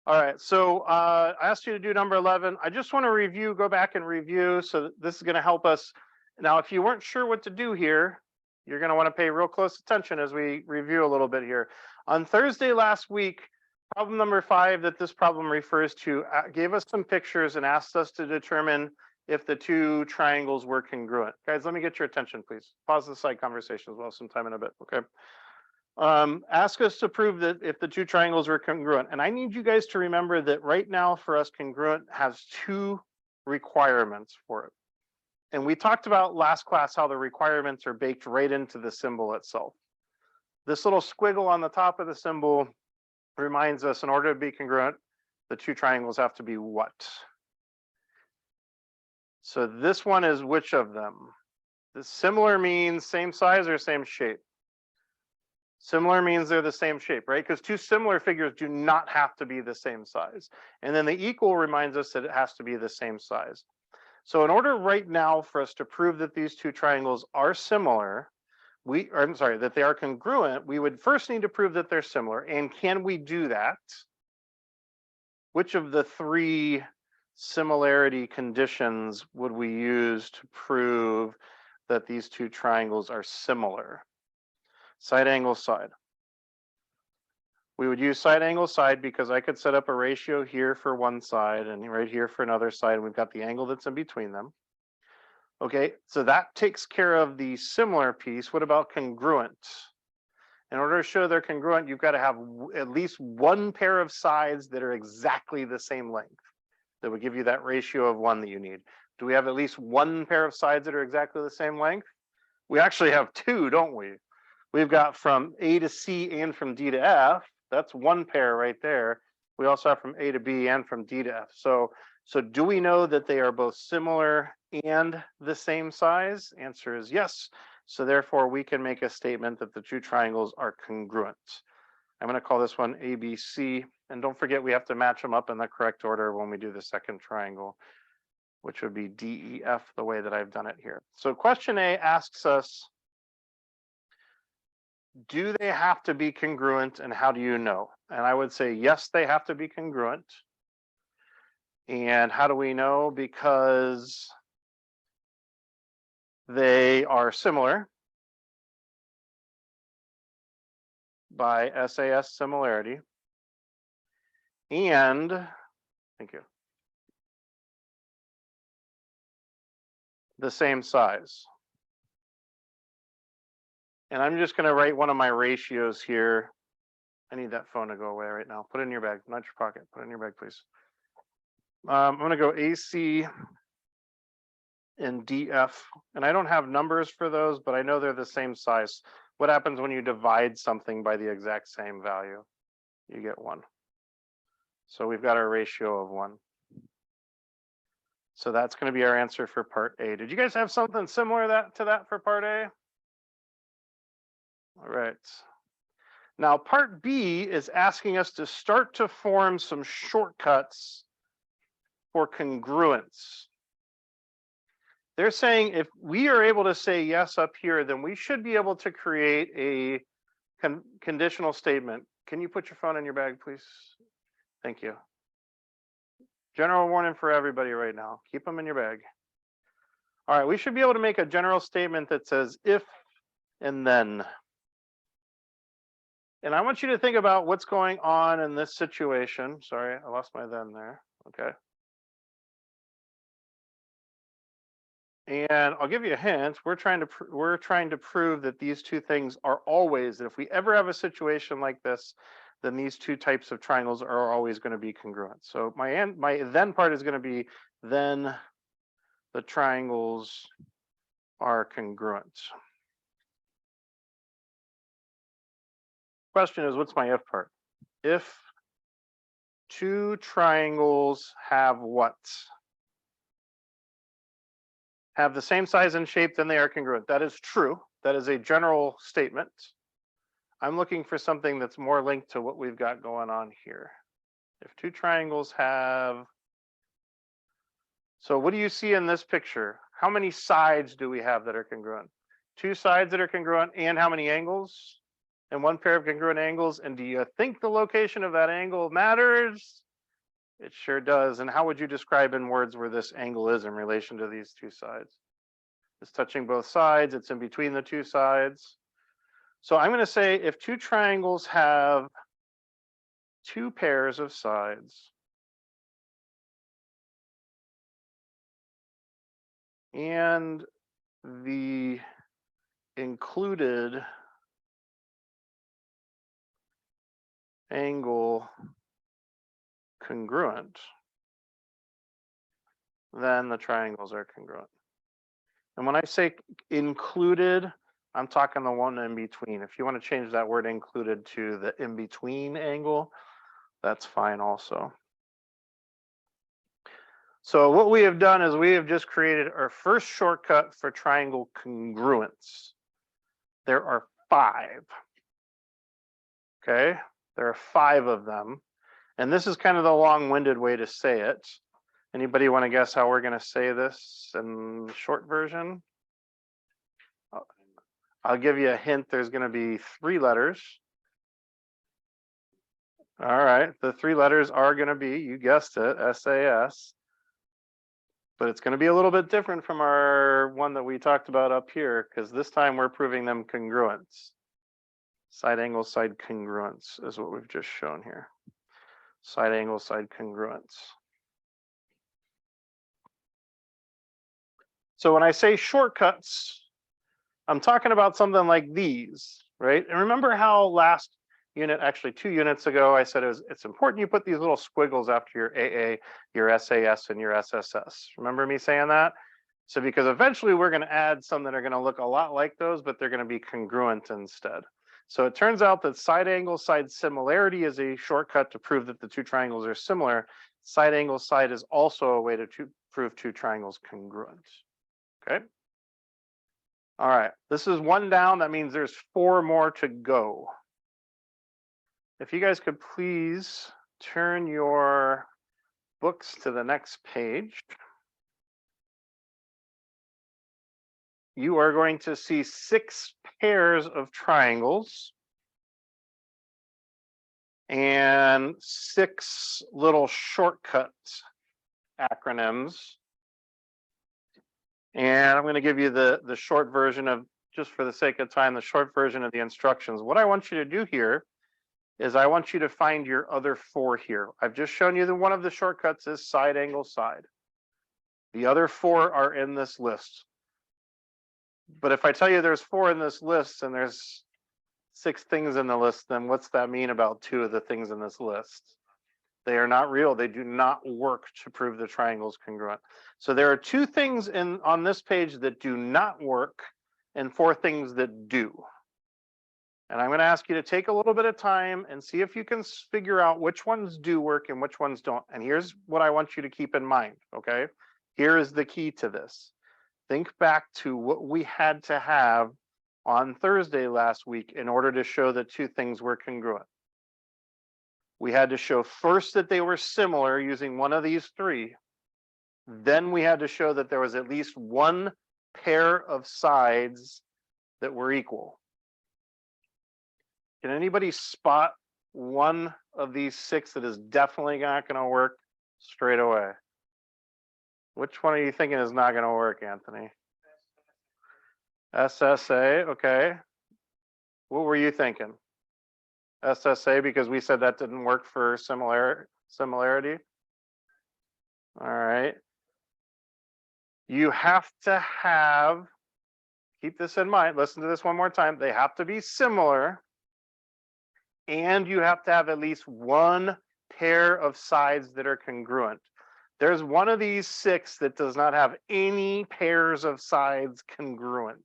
All right, so I asked you to do number 11. I just want to review, go back and review. So this is going to help us. Now, if you weren't sure what to do here, you're going to want to pay real close attention as we review a little bit here. On Thursday last week, problem number 5 that this problem refers to gave us some pictures and asked us to determine if the two triangles were congruent. Guys, let me get your attention, please. Pause the side conversation as well sometime in a bit, okay? Ask us to prove that if the two triangles are congruent. And I need you guys to remember that right now for us, congruent has 2 requirements for it. And we talked about last class how the requirements are baked right into the symbol itself. This little squiggle on the top of the symbol reminds us in order to be congruent, the two triangles have to be what? So this one is which of them? The similar means same size or same shape? Similar means they're the same shape, right? Because 2 similar figures do not have to be the same size. And then the equal reminds us that it has to be the same size. So in order right now for us to prove that these 2 triangles are similar, that they are congruent, we would first need to prove that they're similar. And can we do that? Which of the 3 similarity conditions would we use to prove that these 2 triangles are similar? Side angle side. We would use side angle side because I could set up a ratio here for one side and right here for another side. And we've got the angle that's in between them. Okay, so that takes care of the similar piece. What about congruent? In order to show they're congruent, you've got to have at least one pair of sides that are exactly the same length. That would give you that ratio of 1 that you need. Do we have at least one pair of sides that are exactly the same length? We actually have 2, don't we? We've got from A to C and from D to F. That's one pair right there. We also have from A to B and from D to F. So do we know that they are both similar and the same size? Answer is yes. So therefore, we can make a statement that the 2 triangles are congruent. I'm going to call this one ABC. And don't forget, we have to match them up in the correct order when we do the second triangle, which would be DEF, the way that I've done it here. So question A asks us, do they have to be congruent and how do you know? And I would say, yes, they have to be congruent. And how do we know? Because they are similar by SAS similarity. And, thank you, the same size. And I'm just going to write one of my ratios here. I need that phone to go away right now. Put it in your bag, not your pocket. Put it in your bag, please. I'm going to go AC and DF. And I don't have numbers for those, but I know they're the same size. What happens when you divide something by the exact same value? You get 1. So we've got our ratio of 1. So that's going to be our answer for part A. Did you guys have something similar to that for part A? All right. Now, part B is asking us to start to form some shortcuts for congruence. They're saying if we are able to say yes up here, then we should be able to create a conditional statement. Can you put your phone in your bag, please? Thank you. General warning for everybody right now. Keep them in your bag. All right, we should be able to make a general statement that says if and then. And I want you to think about what's going on in this situation. Sorry, I lost my then there. Okay. And I'll give you a hint. We're trying to prove that these 2 things are always, that if we ever have a situation like this, then these 2 types of triangles are always going to be congruent. So my then part is going to be then the triangles are congruent. Question is, what's my if part? If 2 triangles have what? Have the same size and shape, then they are congruent. That is true. That is a general statement. I'm looking for something that's more linked to what we've got going on here. If 2 triangles have, so what do you see in this picture? How many sides do we have that are congruent? 2 sides that are congruent and how many angles? And 1 pair of congruent angles. And do you think the location of that angle matters? It sure does. And how would you describe in words where this angle is in relation to these two sides? It's touching both sides. It's in between the two sides. So I'm going to say if two triangles have two pairs of sides and the included angle congruent, then the triangles are congruent. And when I say included, I'm talking the one in between. If you want to change that word included to the in between angle, that's fine also. So what we have done is we have just created our first shortcut for triangle congruence. There are 5. Okay, there are 5 of them. And this is kind of the long-winded way to say it. Anybody want to guess how we're going to say this in the short version? I'll give you a hint. There's going to be 3 letters. All right, the 3 letters are going to be, you guessed it, SAS. But it's going to be a little bit different from our one that we talked about up here, because this time we're proving them congruence. Side angle, side congruence is what we've just shown here. Side angle, side congruence. So when I say shortcuts, I'm talking about something like these, right? And remember how last unit, actually 2 units ago, I said it's important you put these little squiggles after your AA, your SAS, and your SSS. Remember me saying that? So because eventually we're going to add some that are going to look a lot like those, but they're going to be congruent instead. So it turns out that side angle side similarity is a shortcut to prove that the 2 triangles are similar. Side angle side is also a way to prove 2 triangles congruent. Okay. All right, this is 1 down. That means there's 4 more to go. If you guys could please turn your books to the next page. You are going to see 6 pairs of triangles and 6 little shortcut acronyms. And I'm going to give you the short version of, just for the sake of time, the short version of the instructions. What I want you to do here is I want you to find your other 4 here. I've just shown you that one of the shortcuts is side angle side. The other 4 are in this list. But if I tell you there's 4 in this list and there's 6 things in the list, then what's that mean about 2 of the things in this list? They are not real. They do not work to prove the triangle is congruent. So there are 2 things on this page that do not work and 4 things that do. And I'm going to ask you to take a little bit of time and see if you can figure out which ones do work and which ones don't. And here's what I want you to keep in mind, okay? Here is the key to this. Think back to what we had to have on Thursday last week in order to show that 2 things were congruent. We had to show first that they were similar using one of these 3. Then we had to show that there was at least 1 pair of sides that were equal. Can anybody spot one of these 6 that is definitely not going to work straight away? Which one are you thinking is not going to work, Anthony? SSA, okay. What were you thinking? SSA, because we said that didn't work for similarity. All right. You have to have, keep this in mind, listen to this one more time. They have to be similar, and you have to have at least 1 pair of sides that are congruent. There's one of these 6 that does not have any pairs of sides congruent.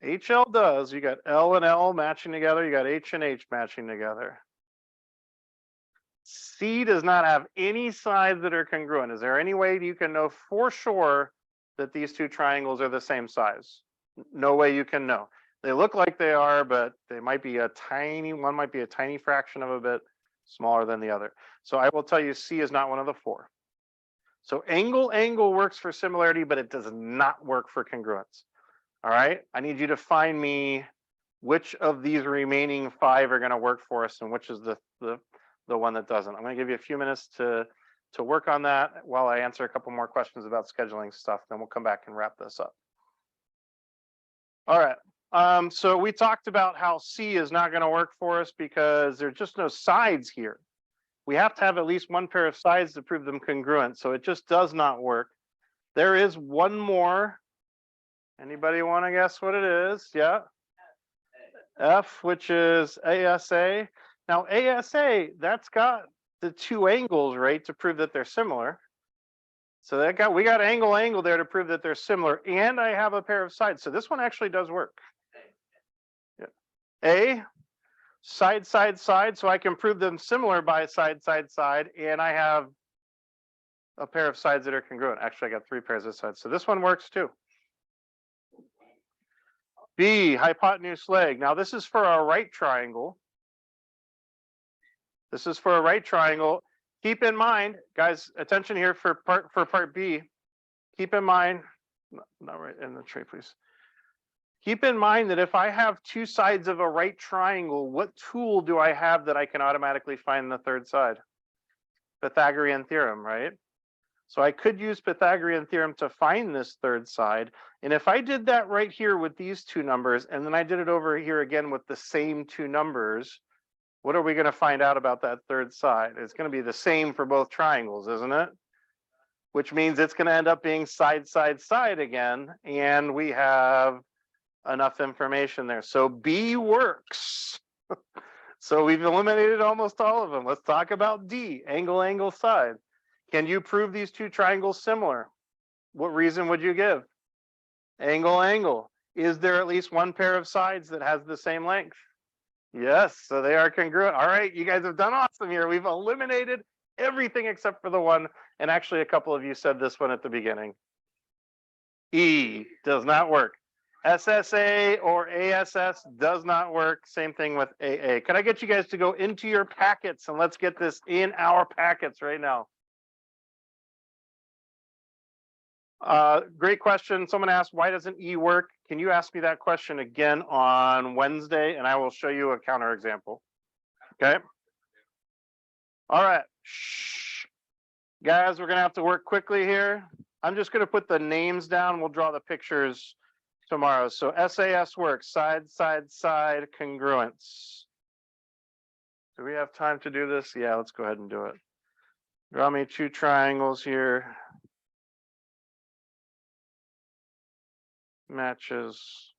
HL does. You got L and L matching together. You got H and H matching together. C does not have any sides that are congruent. Is there any way you can know for sure that these 2 triangles are the same size? No way you can know. They look like they are, but they might be one might be a tiny fraction of a bit smaller than the other. So I will tell you C is not one of the 4. So angle works for similarity, but it does not work for congruence. All right, I need you to find me which of these remaining 5 are going to work for us and which is the the one that doesn't. I'm going to give you a few minutes to work on that while I answer a couple more questions about scheduling stuff. Then we'll come back and wrap this up. All right. So we talked about how C is not going to work for us because there's just no sides here. We have to have at least one pair of sides to prove them congruent. So it just does not work. There is one more. Anybody want to guess what it is? Yeah. F, which is ASA. Now ASA, that's got the two angles, right, to prove that they're similar. So we got angle there to prove that they're similar, and I have a pair of sides. So this one actually does work. Yeah. A, side, so I can prove them similar by side, and I have a pair of sides that are congruent. Actually, I got three pairs of sides. So this one works too. B, hypotenuse leg. Now this is for a right triangle. This is for a right triangle. Keep in mind, guys, attention here for part B. Keep in mind, not right in the tray, please. Keep in mind that if I have two sides of a right triangle, what tool do I have that I can automatically find the third side? Pythagorean theorem, right? So I could use Pythagorean theorem to find this third side. And if I did that right here with these two numbers, and then I did it over here again with the same two numbers, what are we going to find out about that third side? It's going to be the same for both triangles, isn't it? Which means it's going to end up being side again. And we have enough information there. So B works. So we've eliminated almost all of them. Let's talk about D, angle, side. Can you prove these two triangles similar? What reason would you give? Angle. Is there at least one pair of sides that has the same length? Yes, so they are congruent. All right, you guys have done awesome here. We've eliminated everything except for the one, and actually a couple of you said this one at the beginning. E does not work. SSA or ASS does not work. Same thing with AA. Can I get you guys to go into your packets and let's get this in our packets right now? Great question. Someone asked, why doesn't E work? Can you ask me that question again on Wednesday, and I will show you a counterexample. Okay. All right. Shh. Guys, we're going to have to work quickly here. I'm just going to put the names down. We'll draw the pictures tomorrow. So SAS works, side, congruence. Do we have time to do this? Yeah, let's go ahead and do it. Draw me two triangles here. Matches.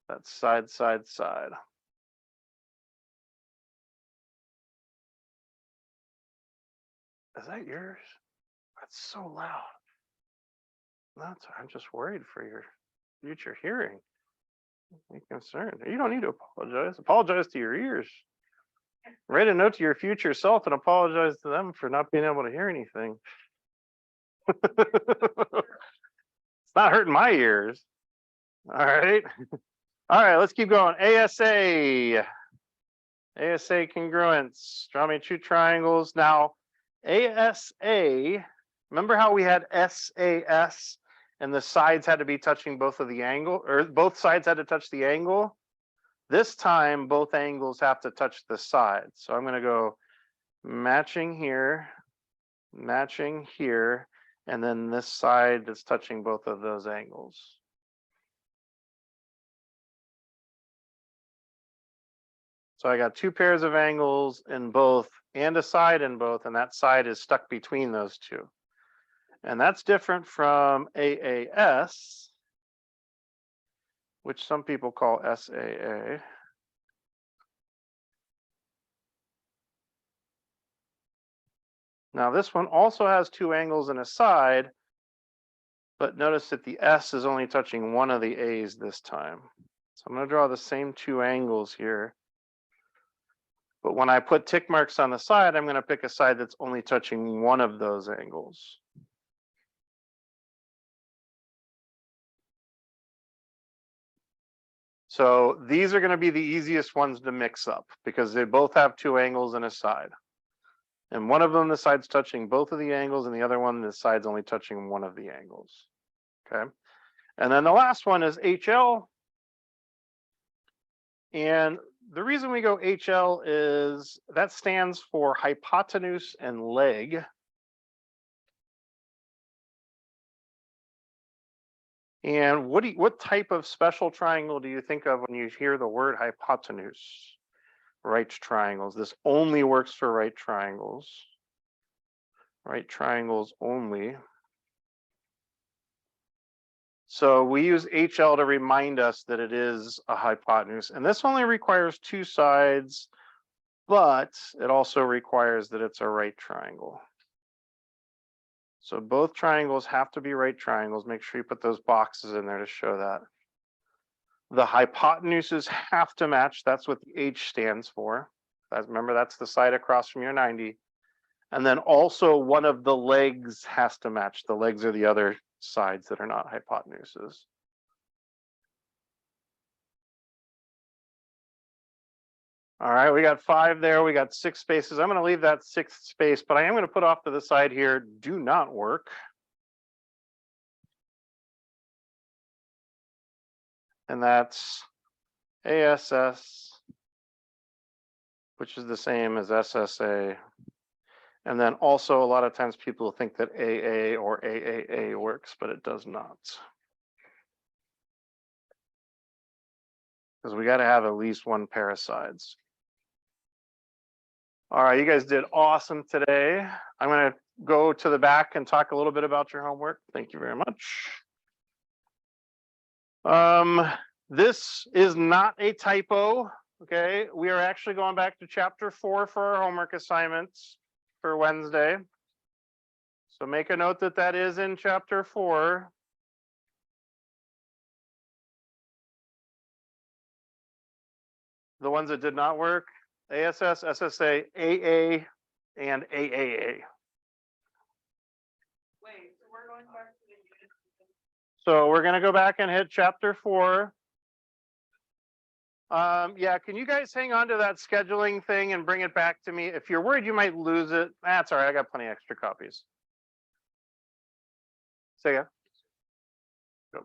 That's side. Is that yours? That's so loud. I'm just worried for your future hearing. I'm concerned. You don't need to apologize. Apologize to your ears. Write a note to your future self and apologize to them for not being able to hear anything. It's not hurting my ears. All right. All right, let's keep going. ASA congruence. Draw me two triangles. Now, ASA, remember how we had SAS and the sides had to be touching both of the angle, or both sides had to touch the angle? This time, both angles have to touch the sides. So I'm going to go matching here, and then this side is touching both of those angles. So I got two pairs of angles in both and a side in both, and that side is stuck between those two. And that's different from AAS, which some people call SAA. Now this one also has two angles and a side, but notice that the S is only touching one of the A's this time. So I'm going to draw the same two angles here. But when I put tick marks on the side, I'm going to pick a side that's only touching one of those angles. So these are going to be the easiest ones to mix up because they both have two angles and a side. And one of them, the side's touching both of the angles, and the other one, the side's only touching one of the angles. Okay. And then the last one is HL. And the reason we go HL is that stands for hypotenuse and leg. And what type of special triangle do you think of when you hear the word hypotenuse? Right triangles. This only works for right triangles. Right triangles only. So we use HL to remind us that it is a hypotenuse. And this only requires two sides, but it also requires that it's a right triangle. So both triangles have to be right triangles. Make sure you put those boxes in there to show that. The hypotenuses have to match. That's what the H stands for. Remember, that's the side across from your 90. And then also one of the legs has to match. The legs are the other sides that are not hypotenuses. All right, we got 5 there. We got 6 spaces. I'm going to leave that 6th space, but I am going to put off to the side here, do not work. And that's ASS, which is the same as SSA. And then also a lot of times people think that AA or AAA works, but it does not. Because we got to have at least one pair of sides. All right, you guys did awesome today. I'm going to go to the back and talk a little bit about your homework. Thank you very much. This is not a typo. Okay, we are actually going back to chapter 4 for our homework assignments for Wednesday. So make a note that that is in chapter 4. The ones that did not work, ASS, SSA, AA, and AAA. Wait, so we're going back to the unit. So we're going to go back and hit chapter 4. Yeah, can you guys hang on to that scheduling thing and bring it back to me? If you're worried you might lose it, that's all right. I got plenty of extra copies. Say yeah. Go.